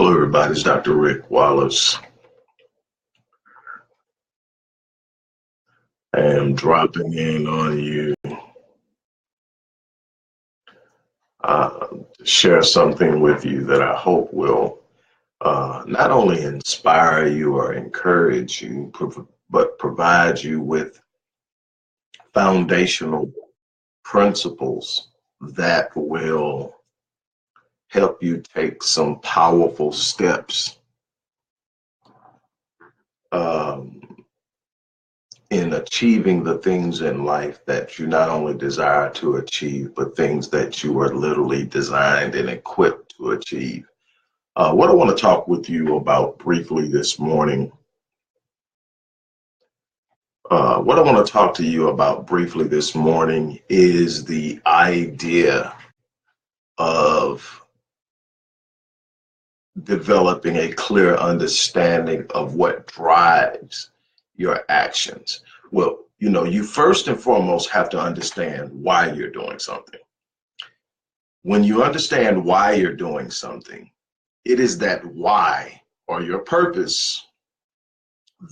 Hello, everybody. It's Dr. Rick Wallace. I am dropping in on you to share something with you that I hope will not only inspire you or encourage you, but provide you with foundational principles that will help you take some powerful steps in achieving the things in life that you not only desire to achieve, but things that you are literally designed and equipped to achieve. What I want to talk with you about briefly this morning, is the idea of developing a clear understanding of what drives your actions. Well, you first and foremost have to understand why you're doing something. When you understand why you're doing something, it is that why or your purpose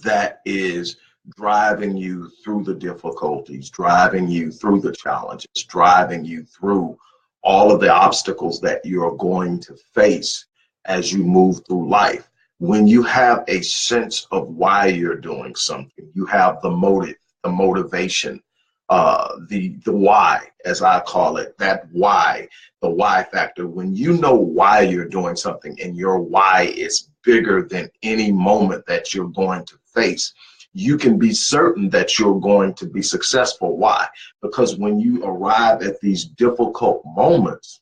that is driving you through the difficulties, driving you through the challenges, driving you through all of the obstacles that you're going to face as you move through life. When you have a sense of why you're doing something, you have the motive, the motivation, the why, as I call it, that why, the why factor. When you know why you're doing something and your why is bigger than any moment that you're going to face, you can be certain that you're going to be successful. Why? Because when you arrive at these difficult moments,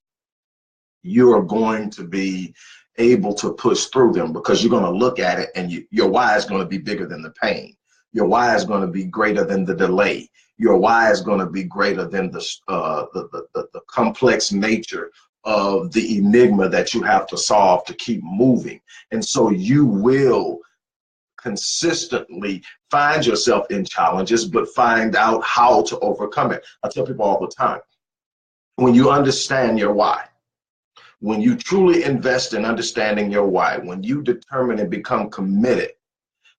you are going to be able to push through them, because you're going to look at it and your why is going to be bigger than the pain. Your why is going to be greater than the delay. Your why is going to be greater than the complex nature of the enigma that you have to solve to keep moving. And so you will consistently find yourself in challenges, but find out how to overcome it. I tell people all the time, when you understand your why, when you truly invest in understanding your why, when you determine and become committed,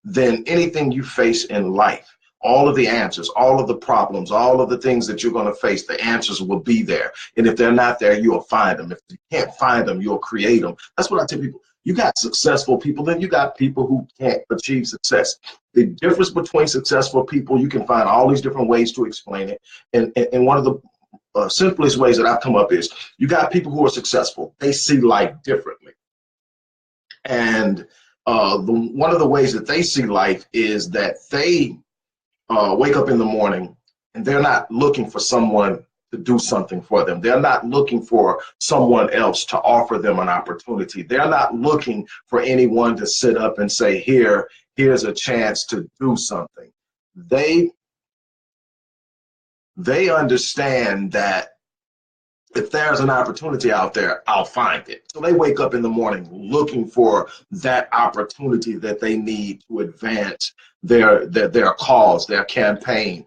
then anything you face in life, all of the answers, all of the problems, all of the things that you're going to face, the answers will be there. And if they're not there, you'll find them. If you can't find them, you'll create them. That's what I tell people. You got successful people, then you got people who can't achieve success. The difference between successful people, you can find all these different ways to explain it. And one of the simplest ways that I've come up is, you got people who are successful. They see life differently. And one of the ways that they see life is that they wake up in the morning and they're not looking for someone to do something for them. They're not looking for someone else to offer them an opportunity. They're not looking for anyone to sit up and say, here's a chance to do something. They understand that if there's an opportunity out there, I'll find it. So they wake up in the morning looking for that opportunity that they need to advance their cause, their campaign,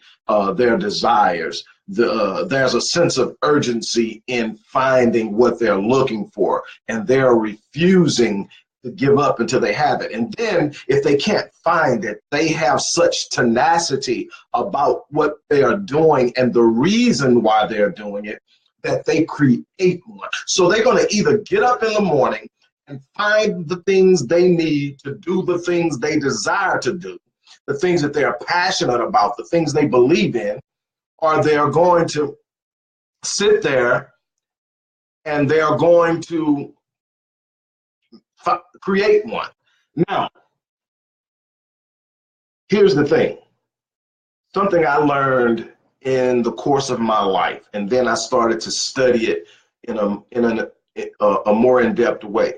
their desires. There's a sense of urgency in finding what they're looking for, and they're refusing to give up until they have it. And then if they can't find it, they have such tenacity about what they are doing and the reason why they're doing it, that they create one. So they're going to either get up in the morning and find the things they need to do the things they desire to do, the things that they are passionate about, the things they believe in, or they are going to sit there and they are going to create one. Now, here's the thing. Something I learned in the course of my life, and then I started to study it in a more in-depth way.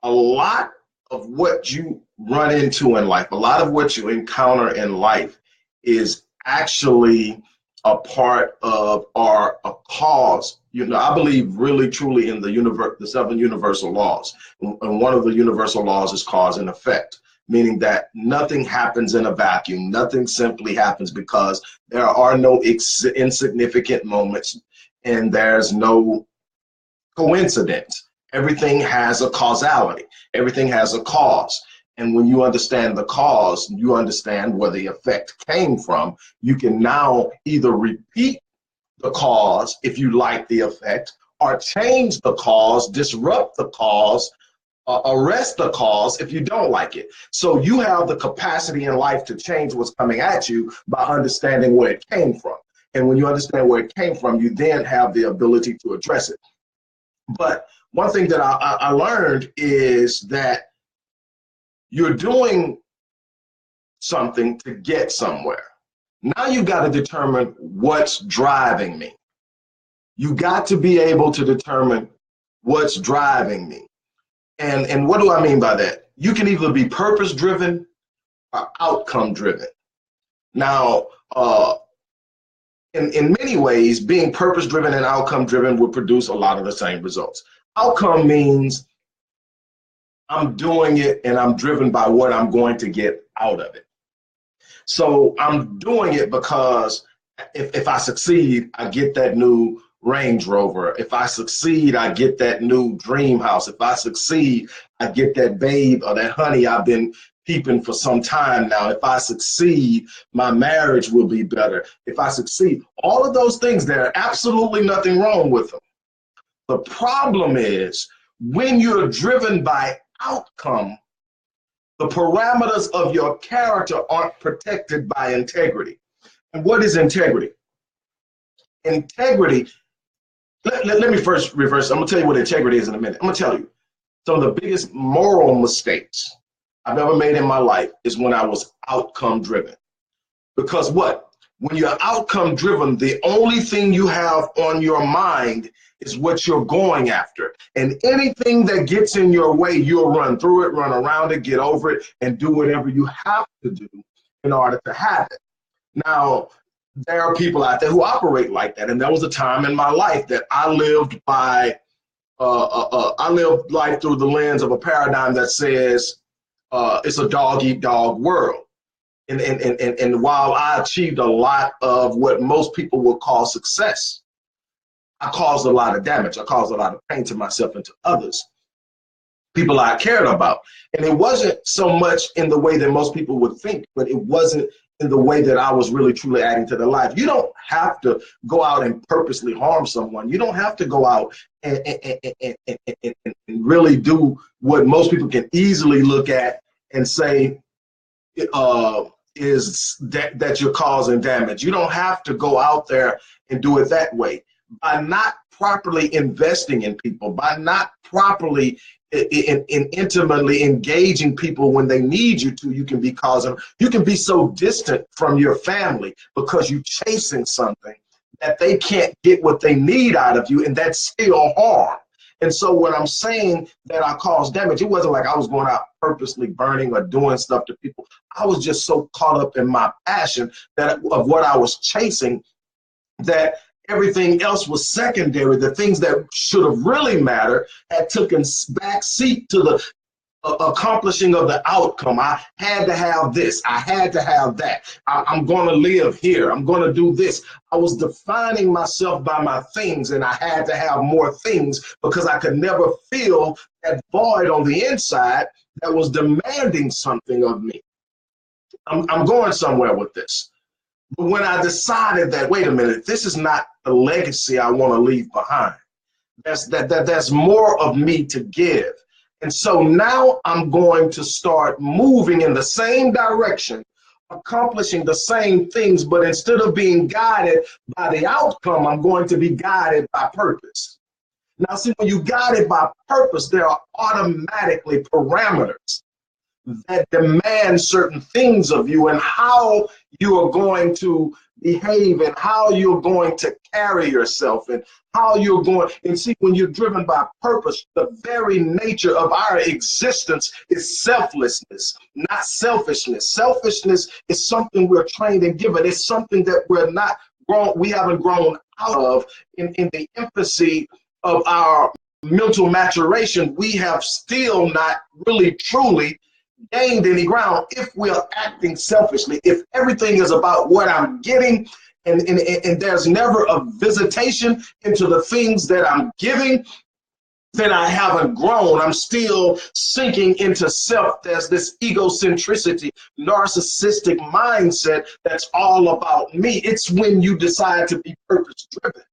A lot of what you run into in life, a lot of what you encounter in life is actually a part of, or a cause. I believe really truly in the 7 universal laws. And one of the universal laws is cause and effect, meaning that nothing happens in a vacuum. Nothing simply happens because there are no insignificant moments, and there's no coincidence. Everything has a causality. Everything has a cause. And when you understand the cause, you understand where the effect came from. You can now either repeat the cause if you like the effect, or change the cause, disrupt the cause, arrest the cause if you don't like it. So you have the capacity in life to change what's coming at you by understanding where it came from. And when you understand where it came from, you then have the ability to address it. But one thing that I learned is that you're doing something to get somewhere. Now you got to determine what's driving me. You got to be able to determine what's driving me. And what do I mean by that? You can either be purpose driven or outcome driven. Now, in many ways, being purpose driven and outcome driven will produce a lot of the same results. Outcome means I'm doing it and I'm driven by what I'm going to get out of it. So I'm doing it because if I succeed, I get that new Range Rover. If I succeed, I get that new dream house. If I succeed, I get that babe or that honey I've been peeping for some time now. If I succeed, my marriage will be better. If I succeed, all of those things, there are absolutely nothing wrong with them. The problem is when you're driven by outcome, the parameters of your character aren't protected by integrity. And what is integrity? Integrity, let me first reverse. I'm going to tell you what integrity is in a minute. I'm going to tell you some of the biggest moral mistakes I've ever made in my life is when I was outcome driven. Because what? When you're outcome driven, the only thing you have on your mind is what you're going after. And anything that gets in your way, you'll run through it, run around it, get over it, and do whatever you have to do in order to have it. Now, there are people out there who operate like that. And there was a time in my life that I lived by, I lived life through the lens of a paradigm that says it's a dog-eat-dog world. And while I achieved a lot of what most people would call success, I caused a lot of damage. I caused a lot of pain to myself and to others, people I cared about. And it wasn't so much in the way that most people would think, but it wasn't in the way that I was really truly adding to their life. You don't have to go out and purposely harm someone. You don't have to go out and really do what most people can easily look at and say is that you're causing damage. You don't have to go out there and do it that way. By not properly investing in people, by not properly in intimately engaging people when they need you to, you can be causing, you can be so distant from your family because you're chasing something that they can't get what they need out of you, and that's still harm. And so when I'm saying that I caused damage, it wasn't like I was going out purposely burning or doing stuff to people. I was just so caught up in my passion that of what I was chasing that everything else was secondary. The things that should have really mattered had taken back seat to the accomplishing of the outcome. I had to have this. I had to have that. I'm going to live here. I'm going to do this. I was defining myself by my things, and I had to have more things because I could never fill that void on the inside that was demanding something of me. I'm going somewhere with this. But when I decided that, wait a minute, this is not the legacy I want to leave behind. That's more of me to give. And so now I'm going to start moving in the same direction, accomplishing the same things, but instead of being guided by the outcome, I'm going to be guided by purpose. Now, see, when you guided by purpose, there are automatically parameters that demand certain things of you and how you are going to behave and how you're going to carry yourself and how you're going. And see, when you're driven by purpose, the very nature of our existence is selflessness, not selfishness. Selfishness is something we're trained and given. It's something that we're not grown, we haven't grown out of in the infancy of our mental maturation. We have still not really truly gained any ground if we are acting selfishly. If everything is about what I'm getting and there's never a visitation into the things that I'm giving, then I haven't grown. I'm still sinking into self. There's this egocentricity, narcissistic mindset that's all about me. It's when you decide to be purpose driven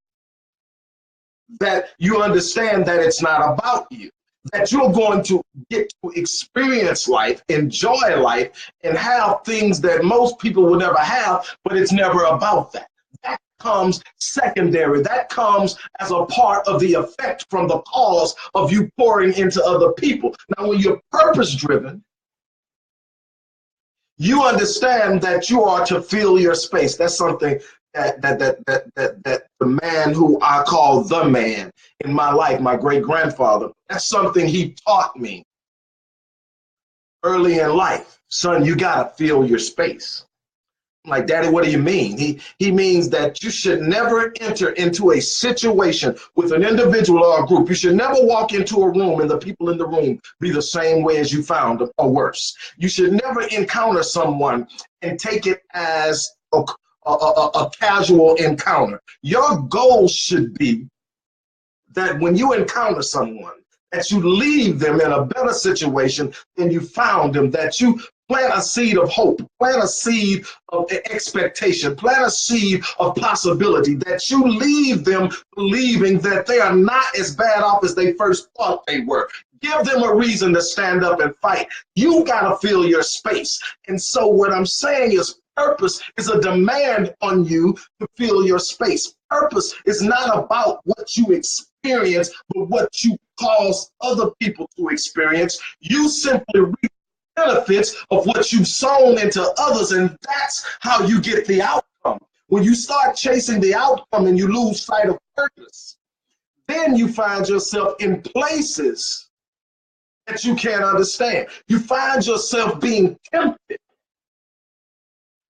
that you understand that it's not about you, that you're going to get to experience life, enjoy life, and have things that most people will never have, but it's never about that. That comes secondary. That comes as a part of the effect from the cause of you pouring into other people. Now, when you're purpose driven, you understand that you are to fill your space. That's something that the man who I call the man in my life, my great grandfather, that's something he taught me early in life. Son, you gotta fill your space. I'm like, Daddy, what do you mean? He means that you should never enter into a situation with an individual or a group. You should never walk into a room and the people in the room be the same way as you found them or worse. You should never encounter someone and take it as a casual encounter. Your goal should be that when you encounter someone, that you leave them in a better situation than you found them, that you plant a seed of hope, plant a seed of expectation, plant a seed of possibility, that you leave them believing that they are not as bad off as they first thought they were. Give them a reason to stand up and fight. You gotta fill your space. And so what I'm saying is purpose is a demand on you to fill your space. Purpose is not about what you experience, but what you cause other people to experience. You simply reap benefits of what you've sown into others, and that's how you get the outcome. When you start chasing the outcome and you lose sight of purpose, then you find yourself in places that you can't understand. You find yourself being tempted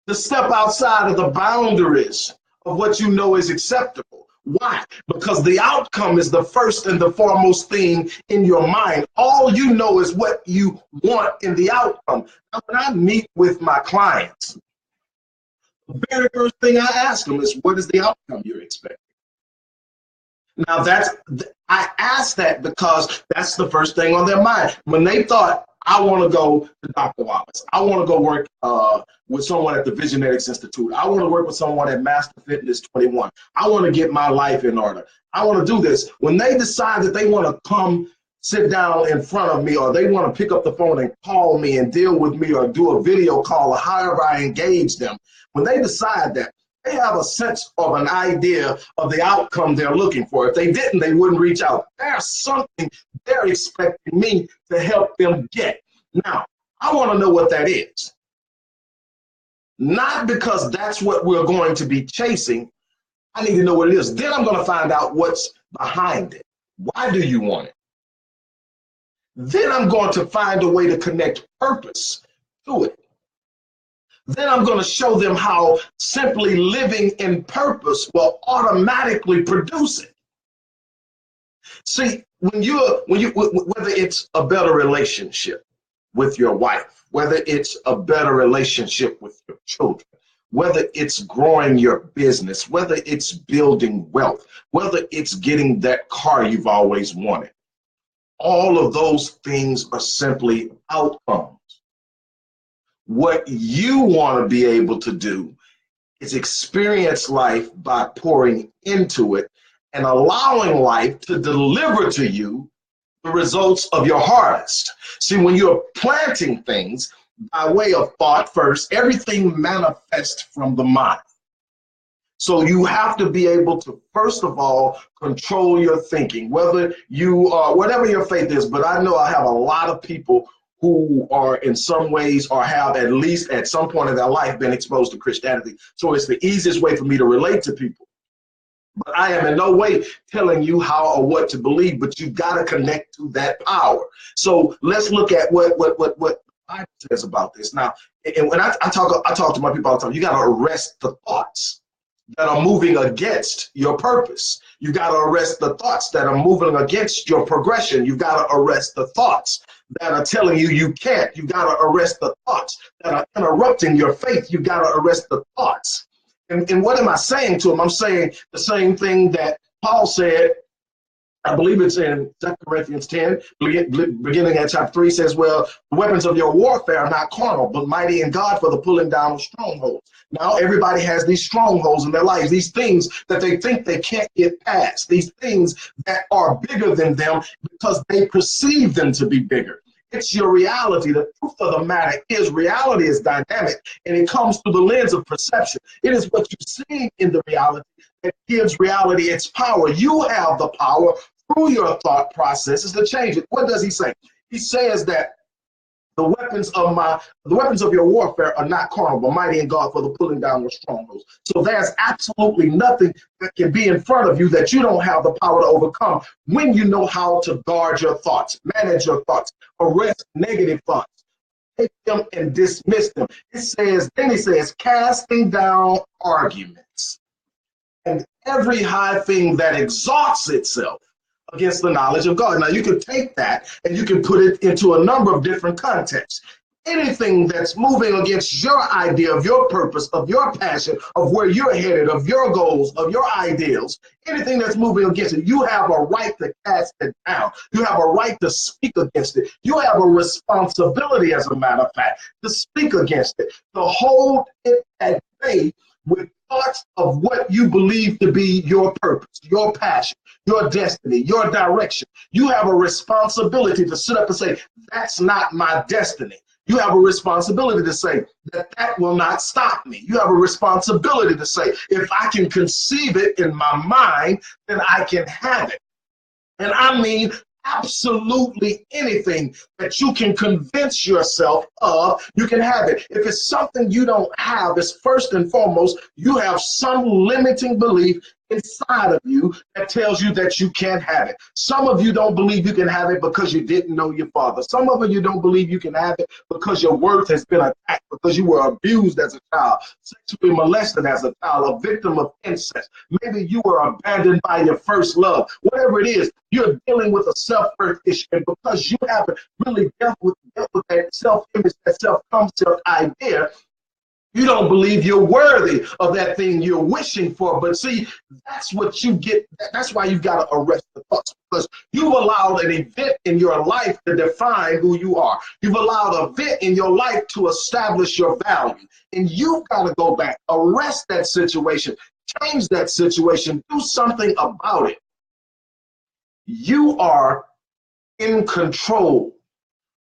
to step outside of the boundaries of what you know is acceptable. Why? Because the outcome is the first and the foremost thing in your mind. All you know is what you want in the outcome. Now, when I meet with my clients, the very first thing I ask them is, what is the outcome you're expecting? Now, I ask that because that's the first thing on their mind. When they thought, I want to go to Dr. Wallace, I want to go work with someone at the Visionetics Institute, I want to work with someone at Master Fitness 21, I want to get my life in order, I want to do this. When they decide that they want to come sit down in front of me, or they want to pick up the phone and call me and deal with me, or do a video call, or however I engage them, when they decide that, they have a sense of an idea of the outcome they're looking for. If they didn't, they wouldn't reach out. There's something they're expecting me to help them get. Now, I want to know what that is. Not because that's what we're going to be chasing. I need to know what it is. Then I'm going to find out what's behind it. Why do you want it? Then I'm going to find a way to connect purpose to it. Then I'm going to show them how simply living in purpose will automatically produce it. See, whether it's a better relationship with your wife, whether it's a better relationship with your children, whether it's growing your business, whether it's building wealth, whether it's getting that car you've always wanted, all of those things are simply outcomes. What you want to be able to do is experience life by pouring into it and allowing life to deliver to you the results of your harvest. See, when you're planting things by way of thought first, everything manifests from the mind. So you have to be able to, first of all, control your thinking, whether you are, whatever your faith is. But I know I have a lot of people who are in some ways, or have at least at some point in their life been exposed to Christianity. So it's the easiest way for me to relate to people. But I am in no way telling you how or what to believe, but you got to connect to that power. So let's look at what Bible says about this. Now, and when I talk to my people all the time, you got to arrest the thoughts that are moving against your purpose. You got to arrest the thoughts that are moving against your progression. You got to arrest the thoughts that are telling you you can't. You got to arrest the thoughts that are interrupting your faith. You got to arrest the thoughts. And what am I saying to them? I'm saying the same thing that Paul said I believe it's in 2 Corinthians 10, beginning at chapter 3, says, well, the weapons of your warfare are not carnal, but mighty in God for the pulling down of strongholds. Now, everybody has these strongholds in their lives, these things that they think they can't get past, these things that are bigger than them because they perceive them to be bigger. It's your reality. The truth of the matter is reality is dynamic, and it comes through the lens of perception. It is what you see in the reality that gives reality its power. You have the power through your thought processes to change it. What does he say? He says that the weapons of your warfare are not carnal, but mighty in God for the pulling down of strongholds. So there's absolutely nothing that can be in front of you that you don't have the power to overcome when you know how to guard your thoughts, manage your thoughts, arrest negative thoughts, take them and dismiss them. Then he says, casting down arguments and every high thing that exalts itself against the knowledge of God. Now, you can take that and you can put it into a number of different contexts. Anything that's moving against your idea of your purpose, of your passion, of where you're headed, of your goals, of your ideals, anything that's moving against it, you have a right to cast it down. You have a right to speak against it. You have a responsibility, as a matter of fact, to speak against it, to hold it at bay with thoughts of what you believe to be your purpose, your passion, your destiny, your direction. You have a responsibility to sit up and say, that's not my destiny. You have a responsibility to say that that will not stop me. You have a responsibility to say, if I can conceive it in my mind, then I can have it. And I mean, absolutely anything that you can convince yourself of, you can have it. If it's something you don't have, it's first and foremost, you have some limiting belief inside of you that tells you that you can't have it. Some of you don't believe you can have it because you didn't know your father. Some of you don't believe you can have it because your worth has been attacked, because you were abused as a child, sexually molested as a child, a victim of incest. Maybe you were abandoned by your first love. Whatever it is, you're dealing with a self-worth issue, and because you haven't really dealt with that self-image, that self-concept idea, you don't believe you're worthy of that thing you're wishing for. But see, that's what you get. That's why you've got to arrest the thoughts, because you've allowed an event in your life to define who you are. You've allowed an event in your life to establish your value. And you've got to go back, arrest that situation, change that situation, do something about it. You are in control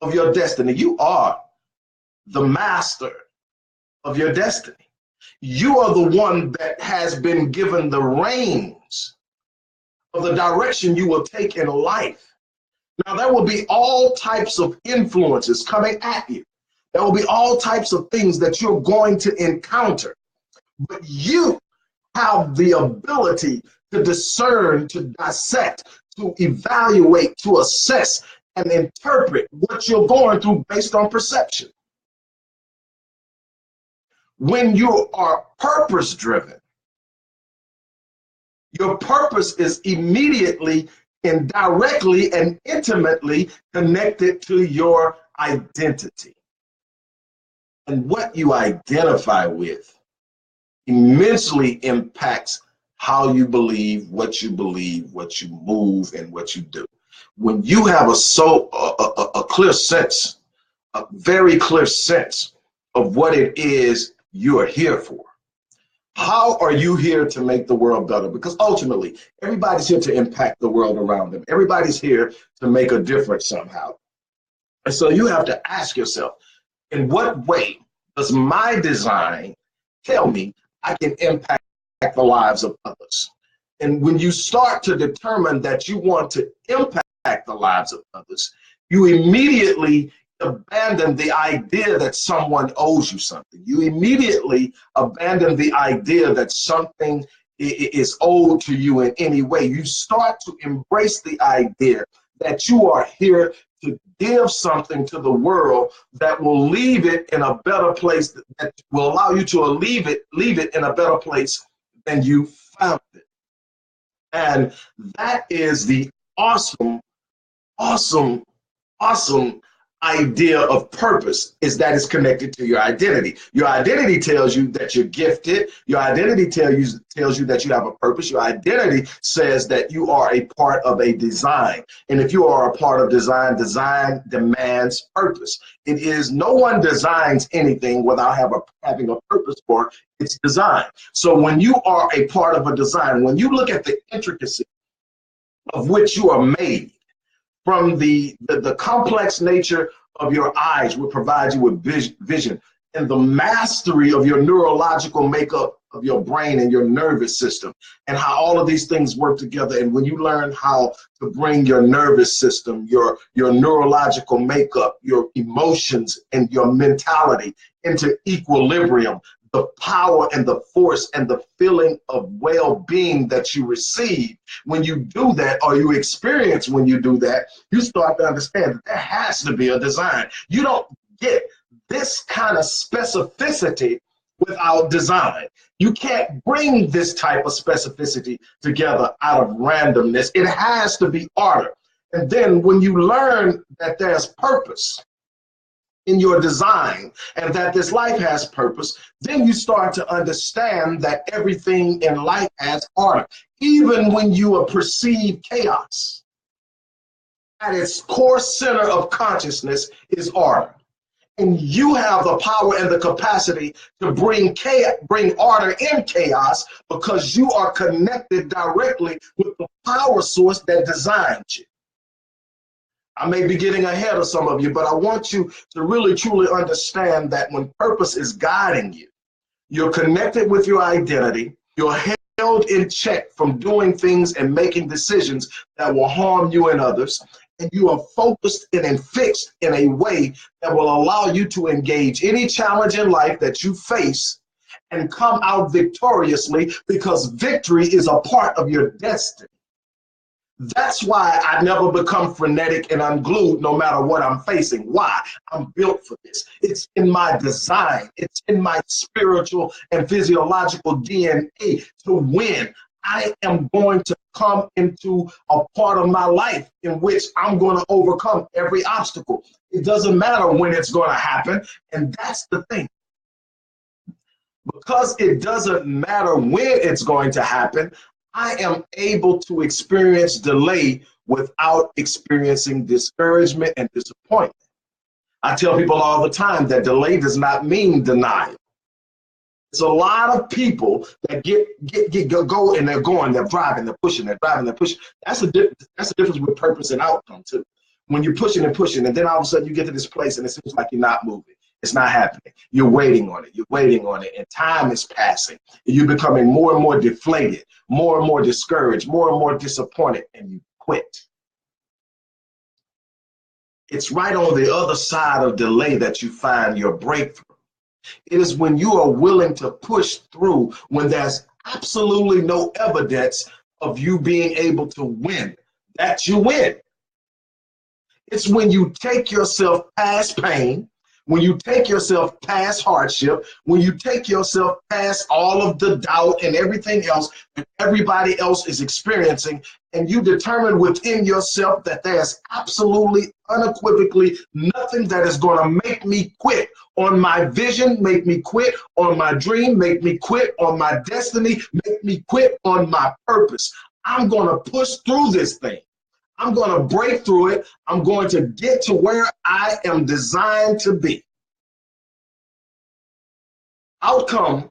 of your destiny. You are the master of your destiny. You are the one that has been given the reins of the direction you will take in life. Now, there will be all types of influences coming at you. There will be all types of things that you're going to encounter. But you have the ability to discern, to dissect, to evaluate, to assess, and interpret what you're going through based on perception. When you are purpose driven, your purpose is immediately and directly and intimately connected to your identity. And what you identify with immensely impacts how you believe, what you move, and what you do. When you have a clear sense, a very clear sense of what it is you are here for. How are you here to make the world better? Because ultimately, everybody's here to impact the world around them. Everybody's here to make a difference somehow. And so you have to ask yourself, in what way does my design tell me I can impact the lives of others? And when you start to determine that you want to impact the lives of others, you immediately abandon the idea that someone owes you something. You immediately abandon the idea that something is owed to you in any way. You start to embrace the idea that you are here to give something to the world that will leave it in a better place, that will allow you to leave it in a better place than you found it. And that is the awesome idea of purpose is that it's connected to your identity. Your identity tells you that you're gifted. Your identity tells you that you have a purpose. Your identity says that you are a part of a design. And if you are a part of design, design demands purpose. It is no one designs anything without having a purpose for its design. So when you are a part of a design, when you look at the intricacy of which you are made, from the complex nature of your eyes will provide you with vision, and the mastery of your neurological makeup of your brain and your nervous system, and how all of these things work together. And when you learn how to bring your nervous system, your neurological makeup, your emotions, and your mentality into equilibrium, the power and the force and the feeling of well-being that you receive when you do that, or you experience when you do that, you start to understand that there has to be a design. You don't get this kind of specificity without design. You can't bring this type of specificity together out of randomness. It has to be order. And then when you learn that there's purpose in your design and that this life has purpose, then you start to understand that everything in life has order. Even when you perceive chaos, at its core center of consciousness is order. And you have the power and the capacity to bring order in chaos, because you are connected directly with the power source that designed you. I may be getting ahead of some of you, but I want you to really truly understand that when purpose is guiding you, you're connected with your identity, you're held in check from doing things and making decisions that will harm you and others, and you are focused and fixed in a way that will allow you to engage any challenge in life that you face and come out victoriously, because victory is a part of your destiny. That's why I never become frenetic and unglued no matter what I'm facing. Why? I'm built for this. It's in my design. It's in my spiritual and physiological DNA to win. I am going to come into a part of my life in which I'm going to overcome every obstacle. It doesn't matter when it's going to happen. And that's the thing. Because it doesn't matter when it's going to happen, I am able to experience delay without experiencing discouragement and disappointment. I tell people all the time that delay does not mean denial. It's a lot of people that go and they're going, they're driving, they're pushing, they're driving, they're pushing. That's the difference with purpose and outcome too. When you're pushing and pushing, and then all of a sudden you get to this place and it seems like you're not moving. It's not happening. You're waiting on it. You're waiting on it. And time is passing. And you're becoming more and more deflated, more and more discouraged, more and more disappointed, and you quit. It's right on the other side of delay that you find your breakthrough. It is when you are willing to push through, when there's absolutely no evidence of you being able to win, that you win. It's when you take yourself past pain, when you take yourself past hardship, when you take yourself past all of the doubt and everything else that everybody else is experiencing, and you determine within yourself that there's absolutely, unequivocally nothing that is going to make me quit on my vision, make me quit on my dream, make me quit on my destiny, make me quit on my purpose. I'm going to push through this thing. I'm going to break through it. I'm going to get to where I am designed to be. Outcome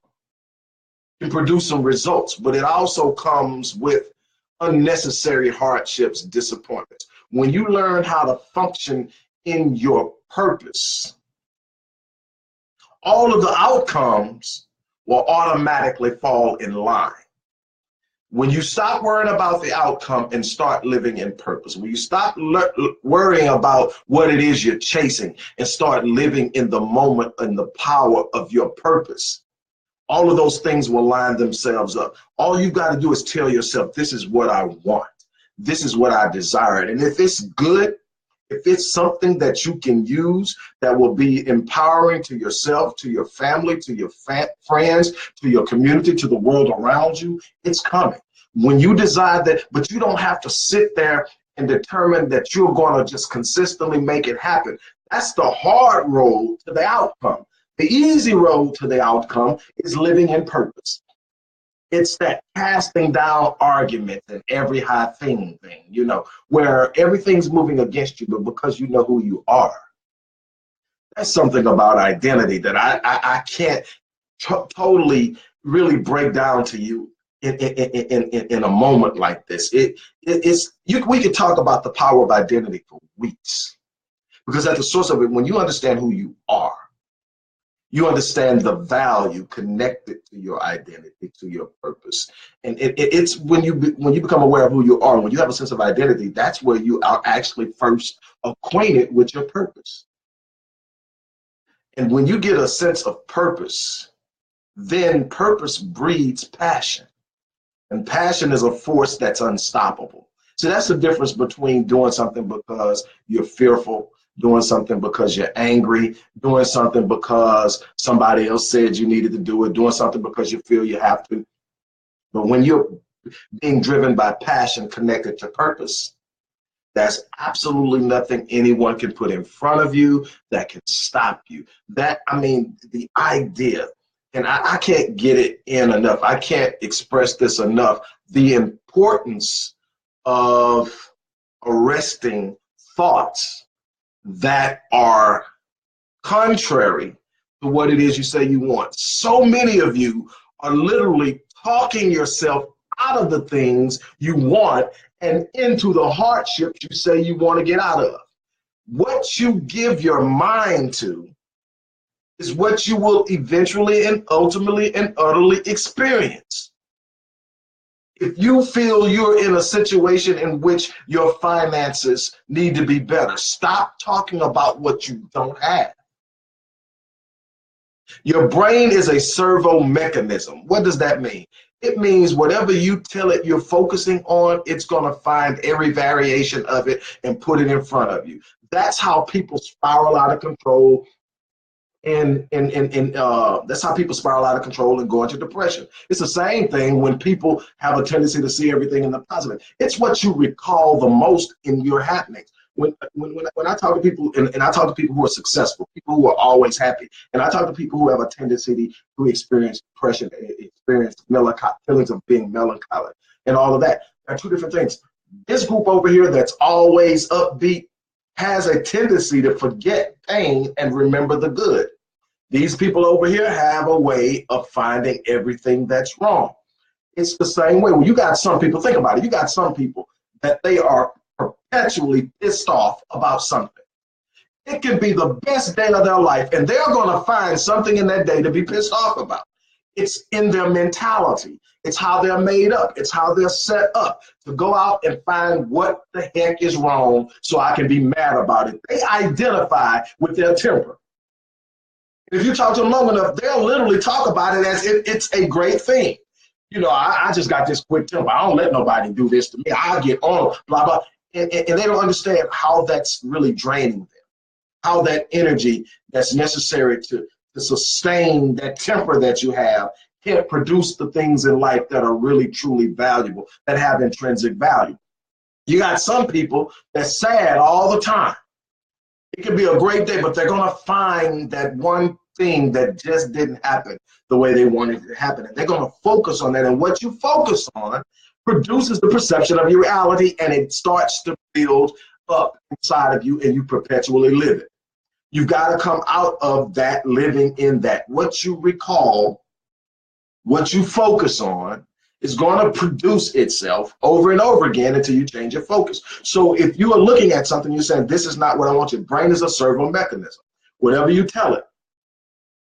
can produce some results, but it also comes with unnecessary hardships, disappointments. When you learn how to function in your purpose, all of the outcomes will automatically fall in line. When you stop worrying about the outcome and start living in purpose, when you stop worrying about what it is you're chasing and start living in the moment and the power of your purpose, all of those things will line themselves up. All you got to do is tell yourself, this is what I want. This is what I desire. And if it's good, if it's something that you can use that will be empowering to yourself, to your family, to your friends, to your community, to the world around you, it's coming. When you decide that, but you don't have to sit there and determine that you're going to just consistently make it happen. That's the hard road to the outcome. The easy road to the outcome is living in purpose. It's that casting down arguments and every high thing, you know, where everything's moving against you, but because you know who you are. That's something about identity that I can't totally really break down to you in a moment like this. We could talk about the power of identity for weeks, because at the source of it, when you understand who you are, you understand the value connected to your identity, to your purpose. And it's when you become aware of who you are, when you have a sense of identity, that's where you are actually first acquainted with your purpose. And when you get a sense of purpose, then purpose breeds passion. And passion is a force that's unstoppable. So that's the difference between doing something because you're fearful, doing something because you're angry, doing something because somebody else said you needed to do it, doing something because you feel you have to. But when you're being driven by passion connected to purpose, there's absolutely nothing anyone can put in front of you that can stop you. That, I mean, the idea, and I can't get it in enough. I can't express this enough. The importance of arresting thoughts that are contrary to what it is you say you want. So many of you are literally talking yourself out of the things you want and into the hardships you say you want to get out of. What you give your mind to is what you will eventually and ultimately and utterly experience. If you feel you're in a situation in which your finances need to be better, stop talking about what you don't have. Your brain is a servo mechanism. What does that mean? It means whatever you tell it you're focusing on, it's going to find every variation of it and put it in front of you. That's how people spiral out of control. And that's how people spiral out of control and go into depression. It's the same thing when people have a tendency to see everything in the positive. It's what you recall the most in your happenings. When I talk to people, and I talk to people who are successful, people who are always happy, and I talk to people who have a tendency to experience depression, experience feelings of being melancholy, and all of that. There are two different things. This group over here that's always upbeat has a tendency to forget pain and remember the good. These people over here have a way of finding everything that's wrong. It's the same way. When you got some people, think about it, you got some people that they are perpetually pissed off about something. It can be the best day of their life, and they're going to find something in that day to be pissed off about. It's in their mentality. It's how they're made up. It's how they're set up to go out and find what the heck is wrong so I can be mad about it. They identify with their temper. If you talk to them long enough, they'll literally talk about it as if it's a great thing. You know, I just got this quick temper. I don't let nobody do this to me. I'll get on, blah, blah. And they don't understand how that's really draining them, how that energy that's necessary to sustain that temper that you have can't produce the things in life that are really, truly valuable, that have intrinsic value. You got some people that's sad all the time. It could be a great day, but they're going to find that one thing that just didn't happen the way they wanted it to happen. And they're going to focus on that. And what you focus on produces the perception of your reality, and it starts to build up inside of you, and you perpetually live it. You've got to come out of that living in that. What you recall, what you focus on, is going to produce itself over and over again until you change your focus. So if you are looking at something, you're saying, this is not what I want. Your brain is a servo mechanism. Whatever you tell it,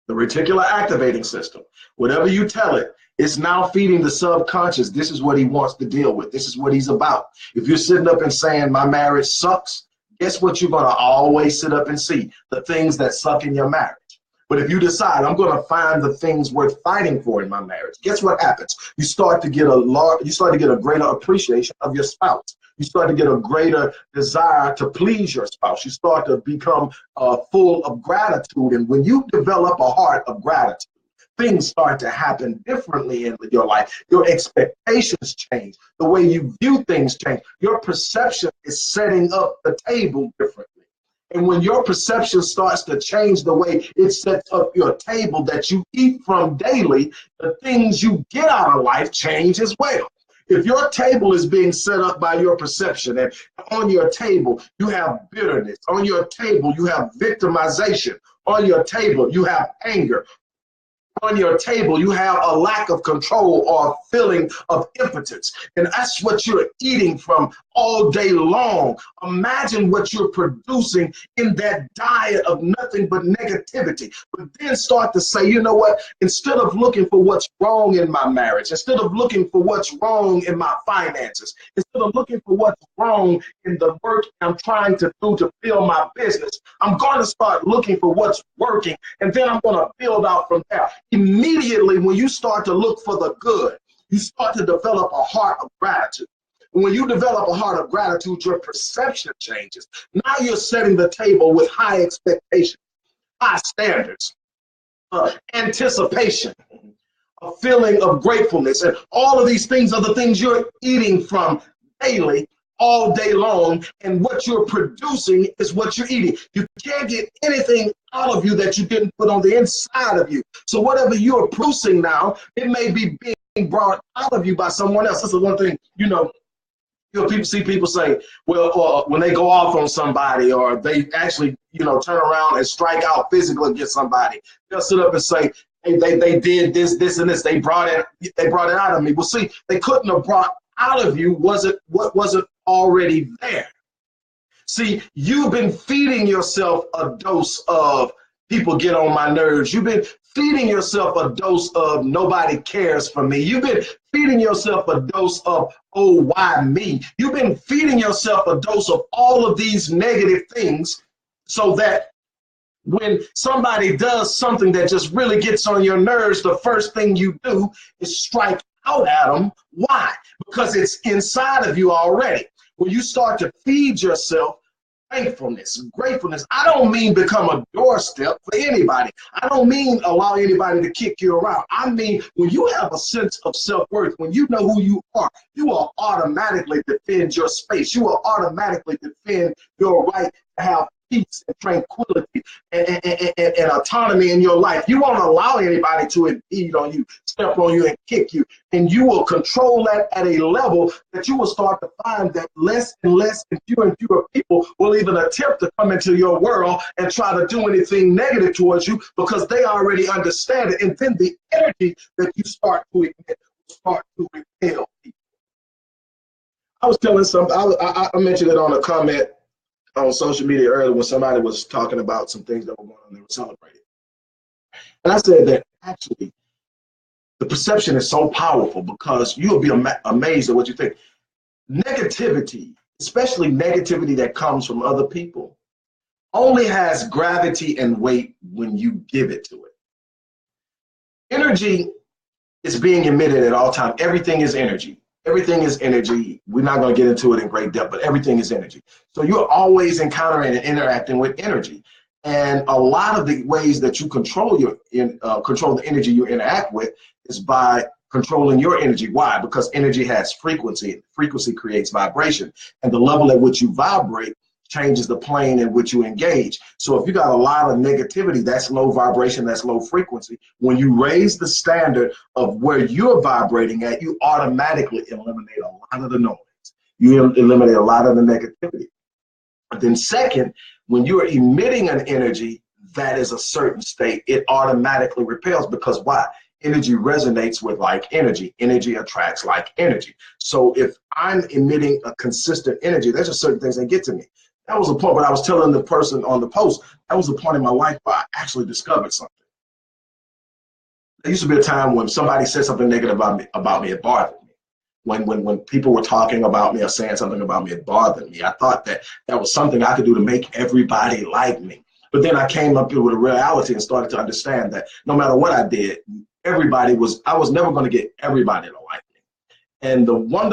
the reticular activating system, whatever you tell it, it's now feeding the subconscious. This is what he wants to deal with. This is what he's about. If you're sitting up and saying, my marriage sucks, guess what you're going to always sit up and see? The things that suck in your marriage. But if you decide, I'm going to find the things worth fighting for in my marriage, guess what happens? You start to get a greater appreciation of your spouse. You start to get a greater desire to please your spouse. You start to become full of gratitude. And when you develop a heart of gratitude, things start to happen differently in your life. Your expectations change. The way you view things change. Your perception is setting up the table differently. And when your perception starts to change the way it sets up your table that you eat from daily, the things you get out of life change as well. If your table is being set up by your perception, and on your table you have bitterness, on your table you have victimization, on your table you have anger, on your table you have a lack of control or a feeling of impotence, and that's what you're eating from all day long. Imagine what you're producing in that diet of nothing but negativity. But then start to say, you know what, instead of looking for what's wrong in my marriage, instead of looking for what's wrong in my finances, instead of looking for what's wrong in the work I'm trying to do to build my business, I'm going to start looking for what's working, and then I'm going to build out from there. Immediately, when you start to look for the good, you start to develop a heart of gratitude. When you develop a heart of gratitude, your perception changes. Now you're setting the table with high expectations, high standards, anticipation, a feeling of gratefulness. And all of these things are the things you're eating from daily, all day long. And what you're producing is what you're eating. You can't get anything out of you that you didn't put on the inside of you. So whatever you're producing now, it may be being brought out of you by someone else. This is one thing, people see people say, well, when they go off on somebody, or they actually, turn around and strike out physically against somebody, they'll sit up and say, hey, they did this, and this. They brought it out of me. Well, see, they couldn't have brought out of you what wasn't already there. See, you've been feeding yourself a dose of people get on my nerves. You've been feeding yourself a dose of nobody cares for me. You've been feeding yourself a dose of, oh, why me? You've been feeding yourself a dose of all of these negative things, so that when somebody does something that just really gets on your nerves, the first thing you do is strike out at them. Why? Because it's inside of you already. When you start to feed yourself thankfulness, gratefulness, I don't mean become a doorstep for anybody. I don't mean allow anybody to kick you around. I mean, when you have a sense of self-worth, when you know who you will automatically defend your space. You will automatically defend your right to have peace and tranquility and autonomy in your life. You won't allow anybody to impede on you, step on you, and kick you. And you will control that at a level that you will start to find that less and less and fewer people will even attempt to come into your world and try to do anything negative towards you, because they already understand it. And then the energy that you start to emit will start to repel people. I was telling something, I mentioned it on a comment on social media earlier when somebody was talking about some things that were going on, they were celebrating. And I said that actually the perception is so powerful, because you'll be amazed at what you think. Negativity, especially negativity that comes from other people, only has gravity and weight when you give it to it. Energy is being emitted at all times. Everything is energy. Everything is energy. We're not going to get into it in great depth, but everything is energy. So you're always encountering and interacting with energy. And a lot of the ways that you control control the energy you interact with is by controlling your energy. Why? Because energy has frequency. Frequency creates vibration. And the level at which you vibrate changes the plane in which you engage. So if you got a lot of negativity, that's low vibration, that's low frequency. When you raise the standard of where you're vibrating at, you automatically eliminate a lot of the noise. You eliminate a lot of the negativity. But then second, when you're emitting an energy that is a certain state, it automatically repels, because why? Energy resonates with like energy. Energy attracts like energy. So if I'm emitting a consistent energy, there's just certain things that get to me. That was a point when I was telling the person on the post, that was a point in my life where I actually discovered something. There used to be a time when somebody said something negative about me, it bothered me. When people were talking about me or saying something about me, it bothered me. I thought that was something I could do to make everybody like me. But then I came up with a reality and started to understand that no matter what I did, I was never going to get everybody to like me. And the one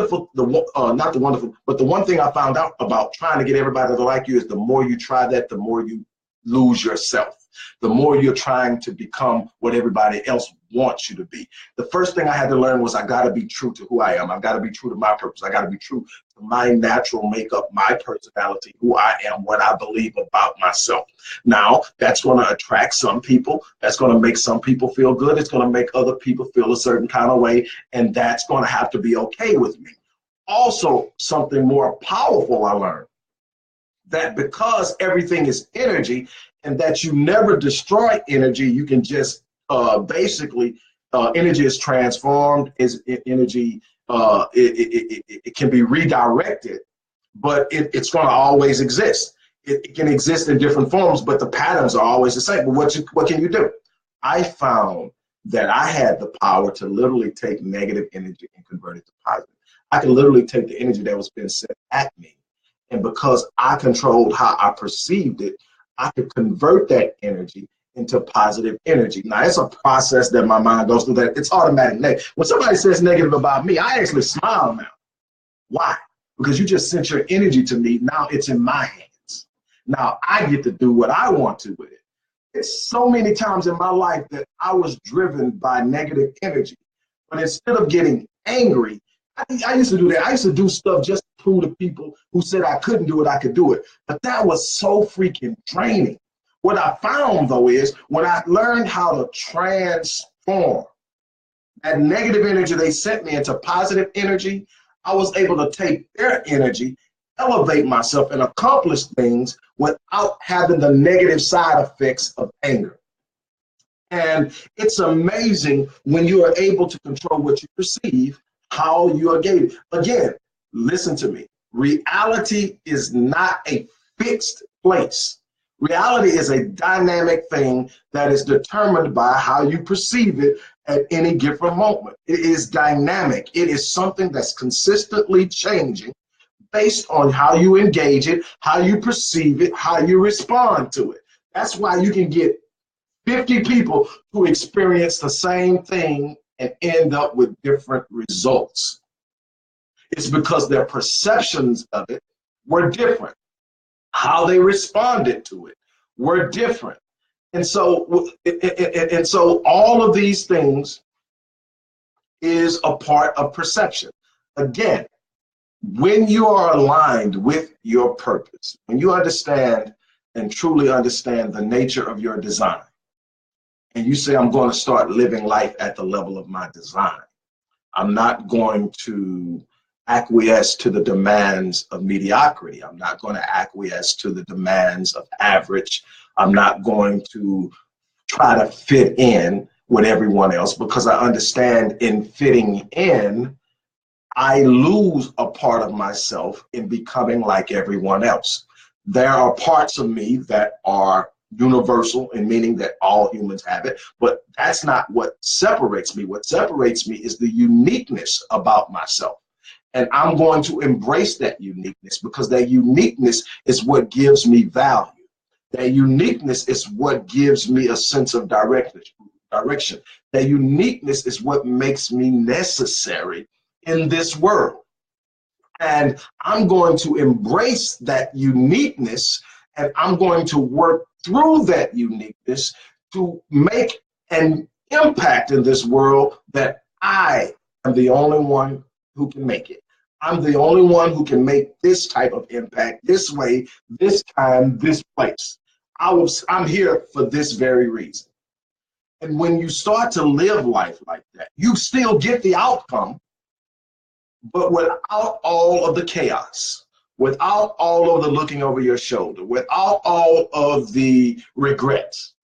thing I found out about trying to get everybody to like you is the more you try that, the more you lose yourself. the more you're trying to become what everybody else wants you to be. The first thing I had to learn was I got to be true to who I am. I got to be true to my purpose. I got to be true to my natural makeup, my personality, who I am, what I believe about myself. Now, that's going to attract some people. That's going to make some people feel good. It's going to make other people feel a certain kind of way, and that's going to have to be okay with me. Also, something more powerful I learned, that because everything is energy and that you never destroy energy, you can just basically, energy is transformed, is energy, it can be redirected, but it's going to always exist. It can exist in different forms, but the patterns are always the same. But what can you do? I found that I had the power to literally take negative energy and convert it to positive. I can literally take the energy that was being sent at me, and because I controlled how I perceived it, I could convert that energy into positive energy. Now, it's a process that my mind goes through, that it's automatic. When somebody says negative about me, I actually smile now. Why? Because you just sent your energy to me. Now it's in my hands. Now I get to do what I want to with it. It's so many times in my life that I was driven by negative energy. But instead of getting angry, I used to do that. I used to do stuff just to prove to people who said I couldn't do it, I could do it. But that was so freaking draining. What I found, though, is when I learned how to transform that negative energy they sent me into positive energy, I was able to take their energy, elevate myself, and accomplish things without having the negative side effects of anger. And it's amazing when you are able to control what you perceive, how you are gated. Again, listen to me. Reality is not a fixed place. Reality is a dynamic thing that is determined by how you perceive it at any given moment. It is dynamic. It is something that's consistently changing based on how you engage it, how you perceive it, how you respond to it. That's why you can get 50 people who experience the same thing and end up with different results. It's because their perceptions of it were different. How they responded to it were different. And so all of these things is a part of perception. Again, when you are aligned with your purpose, when you understand and truly understand the nature of your design, and you say, I'm going to start living life at the level of my design. I'm not going to acquiesce to the demands of mediocrity. I'm not going to acquiesce to the demands of average. I'm not going to try to fit in with everyone else, because I understand in fitting in, I lose a part of myself in becoming like everyone else. There are parts of me that are universal, in meaning that all humans have it, but that's not what separates me. What separates me is the uniqueness about myself. And I'm going to embrace that uniqueness, because that uniqueness is what gives me value. That uniqueness is what gives me a sense of direction. That uniqueness is what makes me necessary in this world. And I'm going to embrace that uniqueness, and I'm going to work through that uniqueness to make an impact in this world that I am the only one who can make it. I'm the only one who can make this type of impact, this way, this time, this place. I'm here for this very reason. And when you start to live life like that, you still get the outcome, but without all of the chaos, without all of the looking over your shoulder, without all of the regrets.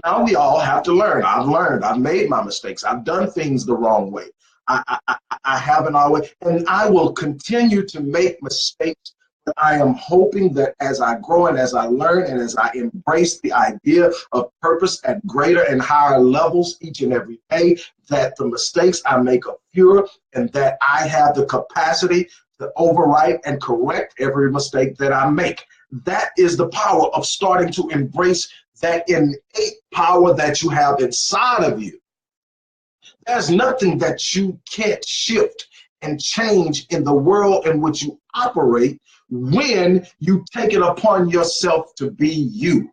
Now we all have to learn. I've learned. I've made my mistakes. I've done things the wrong way. I haven't always, and I will continue to make mistakes. But I am hoping that as I grow and as I learn and as I embrace the idea of purpose at greater and higher levels each and every day, that the mistakes I make are fewer, and that I have the capacity to overwrite and correct every mistake that I make. That is the power of starting to embrace that innate power that you have inside of you. There's nothing that you can't shift and change in the world in which you operate when you take it upon yourself to be you.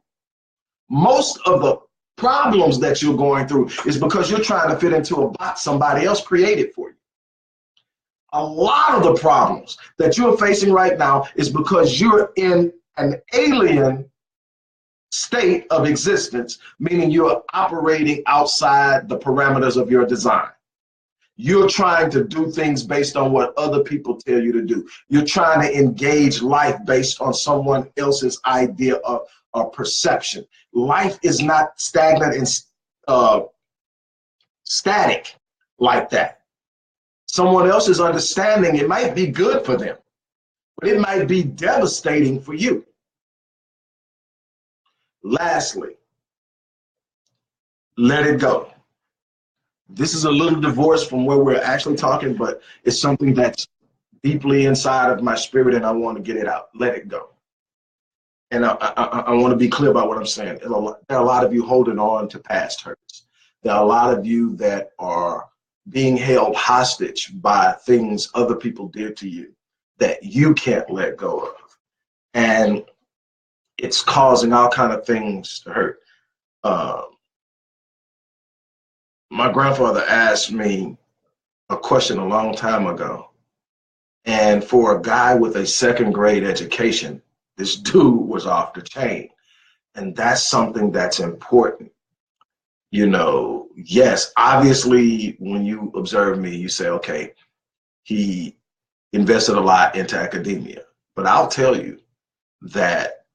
Most of the problems that you're going through is because you're trying to fit into a box somebody else created for you. A lot of the problems that you're facing right now is because you're in an alien state of existence, meaning you're operating outside the parameters of your design. You're trying to do things based on what other people tell you to do. You're trying to engage life based on someone else's idea of perception. Life is not stagnant and static like that. Someone else's understanding, it might be good for them, but it might be devastating for you. Lastly, let it go. This is a little divorced from where we're actually talking, but it's something that's deeply inside of my spirit and I want to get it out. Let it go. And I want to be clear about what I'm saying. There are a lot of you holding on to past hurts. There are a lot of you that are being held hostage by things other people did to you that you can't let go of. And it's causing all kind of things to hurt. My grandfather asked me a question a long time ago. And for a guy with a second grade education, this dude was off the chain. And that's something that's important. You know, yes, obviously, when you observe me, you say, okay, he invested a lot into academia. But I'll tell you that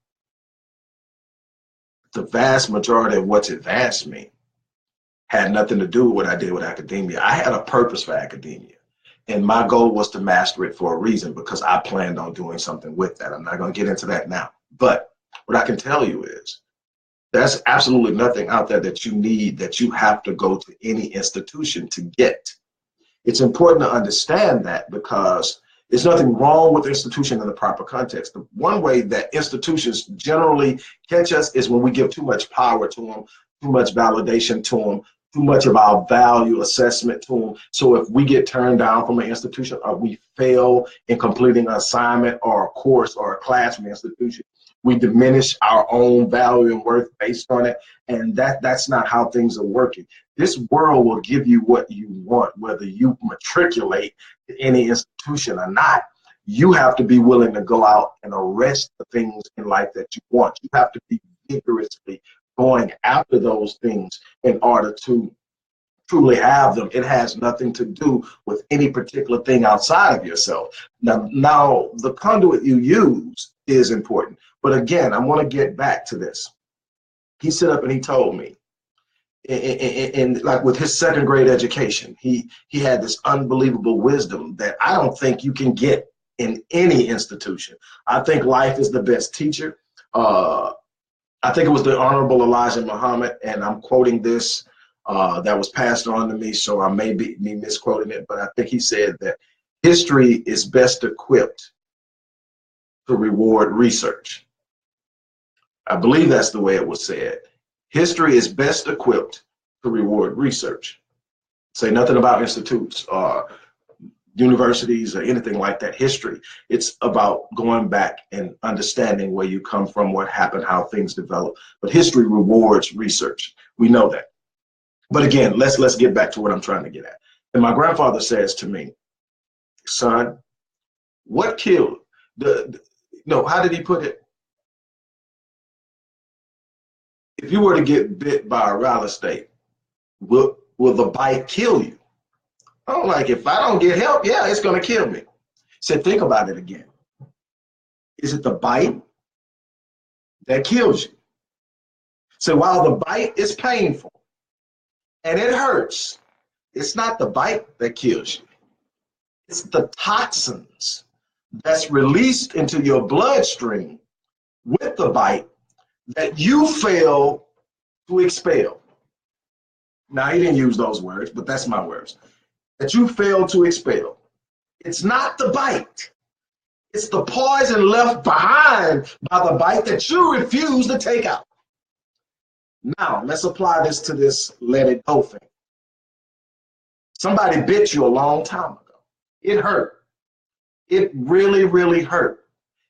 the vast majority of what's advanced me had nothing to do with what I did with academia. I had a purpose for academia. And my goal was to master it for a reason because I planned on doing something with that. I'm not going to get into that now. But what I can tell you is there's absolutely nothing out there that you need that you have to go to any institution to get. It's important to understand that because there's nothing wrong with institution in the proper context. The one way that institutions generally catch us is when we give too much power to them, too much validation to them, too much of our value assessment to them. So if we get turned down from an institution or we fail in completing an assignment or a course or a class from the institution, we diminish our own value and worth based on it. And that's not how things are working. This world will give you what you want, whether you matriculate to any institution or not. You have to be willing to go out and arrest the things in life that you want. You have to be vigorously going after those things in order to truly have them. It has nothing to do with any particular thing outside of yourself. Now the conduit you use is important. But again, I want to get back to this. He stood up and he told me, and like with his second grade education, he had this unbelievable wisdom that I don't think you can get in any institution. I think life is the best teacher. I think it was the Honorable Elijah Muhammad, and I'm quoting this that was passed on to me, so I may be misquoting it, but I think he said that history is best equipped to reward research. I believe that's the way it was said. History is best equipped to reward research. Say nothing about institutes or universities or anything like that. History, it's about going back and understanding where you come from, what happened, how things develop. But history rewards research. We know that. But again, let's get back to what I'm trying to get at. And my grandfather says to me, son, what killed how did he put it? If you were to get bit by a rattlesnake, will the bite kill you? I'm like, if I don't get help, yeah, it's going to kill me. He said, think about it again. Is it the bite that kills you? So while the bite is painful and it hurts, it's not the bite that kills you. It's the toxins that's released into your bloodstream with the bite that you fail to expel. Now, he didn't use those words, but that's my words. That you fail to expel. It's not the bite. It's the poison left behind by the bite that you refuse to take out. Now, let's apply this to this let it go thing. Somebody bit you a long time ago. It hurt. It really, really hurt.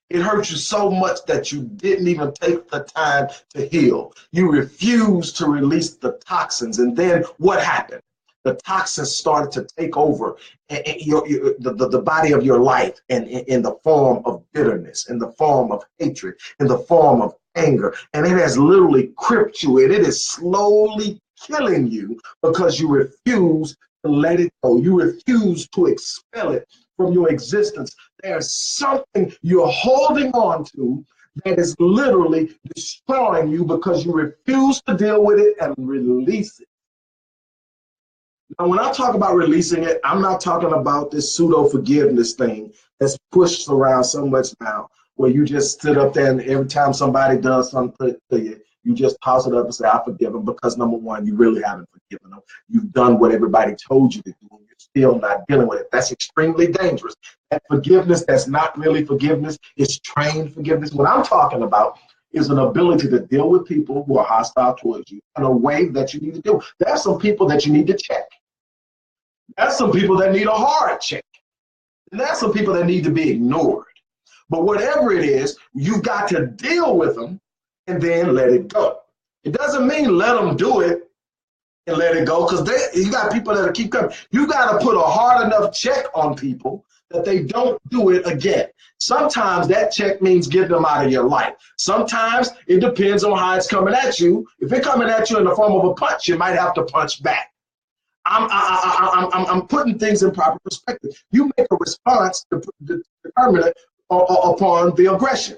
It hurt you so much that you didn't even take the time to heal. You refused to release the toxins. And then what happened? The toxins started to take over the body of your life, and in the form of bitterness, in the form of hatred, in the form of anger. And it has literally cripped you, and it is slowly killing you because you refuse to let it go. You refuse to expel it from your existence. There's something you're holding on to that is literally destroying you because you refuse to deal with it and release it. Now, when I talk about releasing it, I'm not talking about this pseudo forgiveness thing that's pushed around so much now, where you just sit up there and every time somebody does something to you, you just toss it up and say, I forgive them, because number one, you really haven't forgiven them. You've done what everybody told you to do, and you're still not dealing with it. That's extremely dangerous. That forgiveness that's not really forgiveness is trained forgiveness. What I'm talking about is an ability to deal with people who are hostile towards you in a way that you need to do. There are some people that you need to check. There's some people that need a hard check. And there's some people that need to be ignored. But whatever it is, you've got to deal with them and then let it go. It doesn't mean let them do it and let it go, because you got people that keep coming. You got to put a hard enough check on people that they don't do it again. Sometimes that check means getting them out of your life. Sometimes it depends on how it's coming at you. If it's coming at you in the form of a punch, you might have to punch back. I'm putting things in proper perspective. You make a response determinant upon the aggression.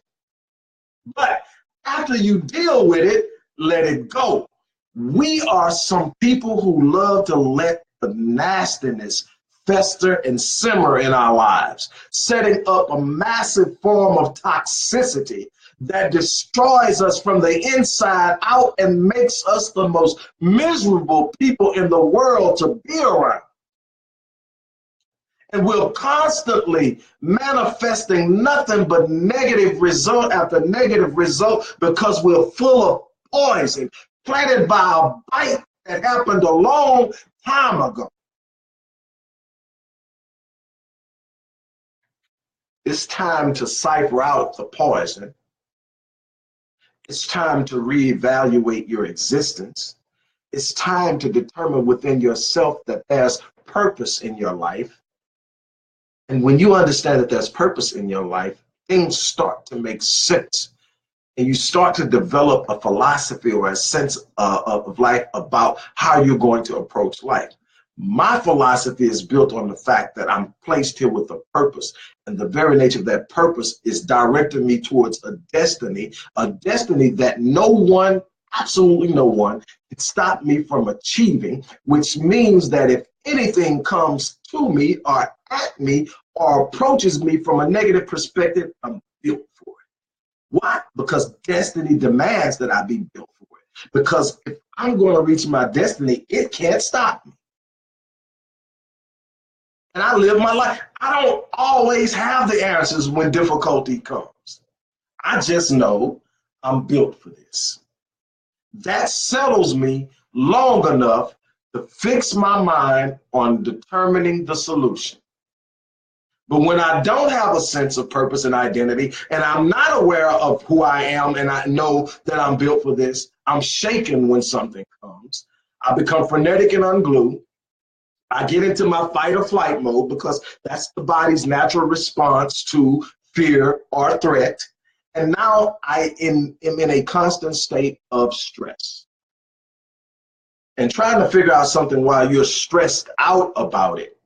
But after you deal with it, let it go. We are some people who love to let the nastiness fester and simmer in our lives, setting up a massive form of toxicity that destroys us from the inside out and makes us the most miserable people in the world to be around. And we're constantly manifesting nothing but negative result after negative result because we're full of poison planted by a bite that happened a long time ago. It's time to cipher out the poison. It's time to reevaluate your existence. It's time to determine within yourself that there's purpose in your life. And when you understand that there's purpose in your life, things start to make sense. And you start to develop a philosophy or a sense of life about how you're going to approach life. My philosophy is built on the fact that I'm placed here with a purpose. And the very nature of that purpose is directing me towards a destiny that no one, absolutely no one, can stop me from achieving, which means that if anything comes to me or at me or approaches me from a negative perspective, I'm built for it. Why? Because destiny demands that I be built for it. Because if I'm going to reach my destiny, it can't stop me. And I live my life. I don't always have the answers when difficulty comes. I just know I'm built for this. That settles me long enough to fix my mind on determining the solution. But when I don't have a sense of purpose and identity, and I'm not aware of who I am, and I know that I'm built for this, I'm shaken when something comes. I become frenetic and unglued. I get into my fight or flight mode because that's the body's natural response to fear or threat. And now I am in a constant state of stress. And trying to figure out something while you're stressed out about it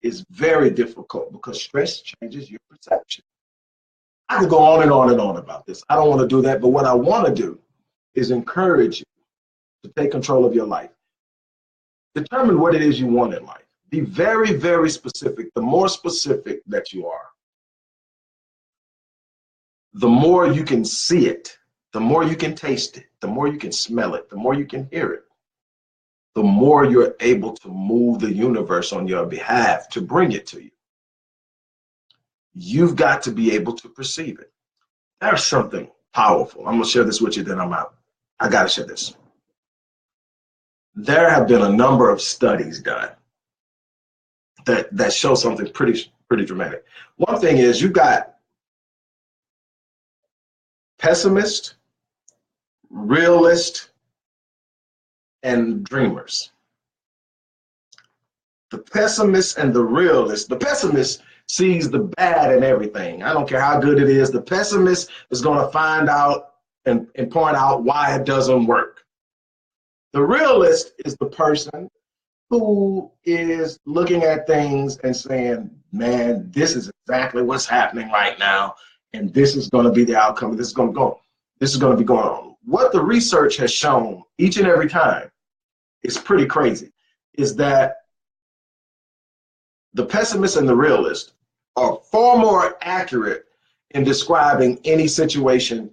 is very difficult because stress changes your perception. I could go on and on and on about this. I don't want to do that, but what I want to do is encourage you to take control of your life. Determine what it is you want in life. Be very, very specific. The more specific that you are, the more you can see it, the more you can taste it, the more you can smell it, the more you can hear it, the more you're able to move the universe on your behalf to bring it to you. You've got to be able to perceive it. There's something powerful. I'm going to share this with you, then I'm out. I got to share this. There have been a number of studies done that show something pretty dramatic. One thing is you got pessimist, realist, and dreamers. The pessimist and the realist. The pessimist sees the bad in everything. I don't care how good it is. The pessimist is going to find out and point out why it doesn't work. The realist is the person who is looking at things and saying, man, this is exactly what's happening right now, and this is going to be the outcome. This is going to be going on. What the research has shown each and every time, it's pretty crazy, is that the pessimist and the realist are far more accurate in describing any situation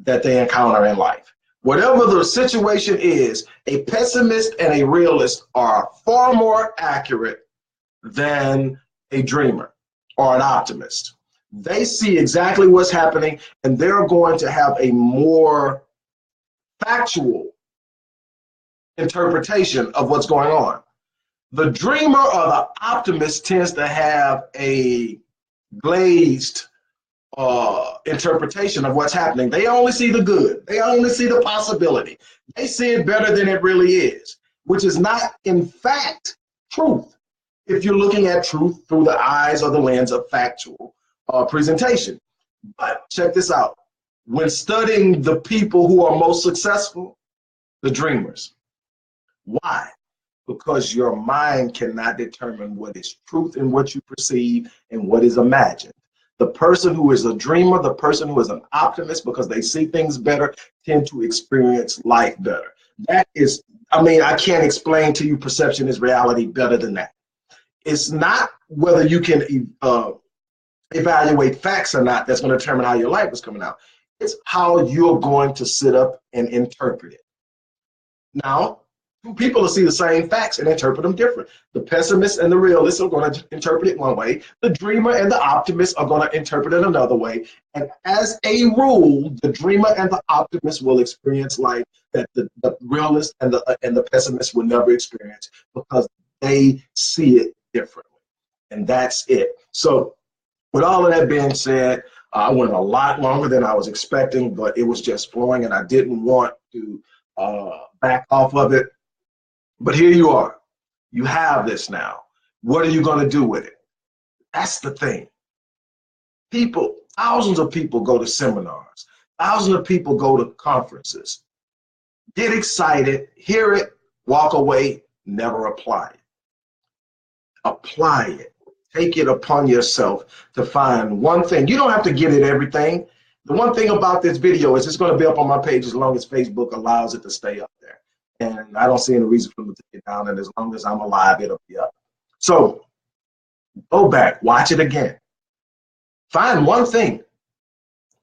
that they encounter in life. Whatever the situation is, a pessimist and a realist are far more accurate than a dreamer or an optimist. They see exactly what's happening, and they're going to have a more factual interpretation of what's going on. The dreamer or the optimist tends to have a glazed interpretation of what's happening. They only see the good. They only see the possibility. They see it better than it really is, which is not, in fact, truth. If you're looking at truth through the eyes or the lens of factual presentation. But check this out. When studying the people who are most successful, the dreamers. Why? Because your mind cannot determine what is truth in what you perceive and what is imagined. The person who is a dreamer, the person who is an optimist, because they see things better, tend to experience life better. That is, I mean, I can't explain to you perception is reality better than that. It's not whether you can evaluate facts or not that's going to determine how your life is coming out. It's how you're going to sit up and interpret it. Now, people will see the same facts and interpret them different. The pessimist and the realist are going to interpret it one way. The dreamer and the optimist are going to interpret it another way. And as a rule, the dreamer and the optimist will experience life that the realist and the pessimist will never experience, because they see it differently. And that's it. So with all of that being said, I went a lot longer than I was expecting, but it was just flowing, and I didn't want to back off of it. But here you are. You have this now. What are you going to do with it? That's the thing. People, thousands of people go to seminars. Thousands of people go to conferences. Get excited, hear it, walk away, never apply it. Apply it. Take it upon yourself to find one thing. You don't have to get it everything. The one thing about this video is it's going to be up on my page as long as Facebook allows it to stay up there. And I don't see any reason for them to take it down. And as long as I'm alive, it'll be up. So go back, watch it again. Find one thing.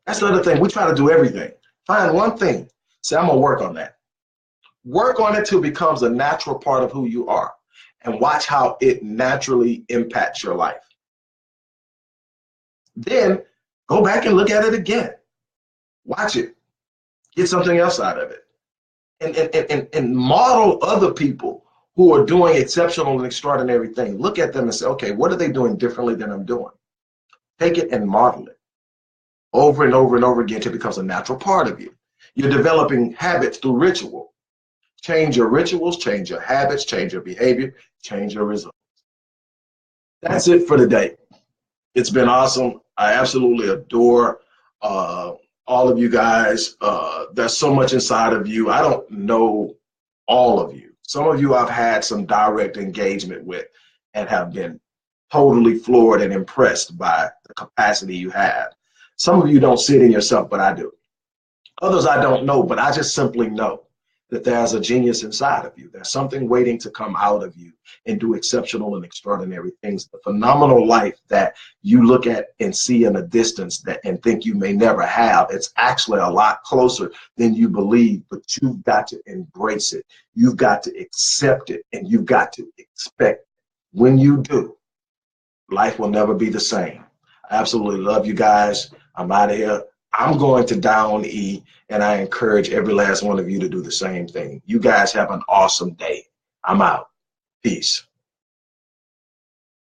That's the other thing. We try to do everything. Find one thing. Say, I'm going to work on that. Work on it till it becomes a natural part of who you are. And watch how it naturally impacts your life. Then go back and look at it again. Watch it. Get something else out of it. And model other people who are doing exceptional and extraordinary things. Look at them and say, okay, what are they doing differently than I'm doing? Take it and model it over and over and over again until it becomes a natural part of you. You're developing habits through ritual. Change your rituals, change your habits, change your behavior, change your results. That's it for today. It's been awesome. I absolutely adore all of you guys. There's so much inside of you. I don't know all of you. Some of you I've had some direct engagement with and have been totally floored and impressed by the capacity you have. Some of you don't see it in yourself, but I do. Others I don't know, but I just simply know that there's a genius inside of you. There's something waiting to come out of you and do exceptional and extraordinary things. The phenomenal life that you look at and see in a distance that and think you may never have, it's actually a lot closer than you believe, but you've got to embrace it. You've got to accept it, and you've got to expect it. When you do, life will never be the same. I absolutely love you guys. I'm out of here. I'm going to down E, and I encourage every last one of you to do the same thing. You guys have an awesome day. I'm out. Peace.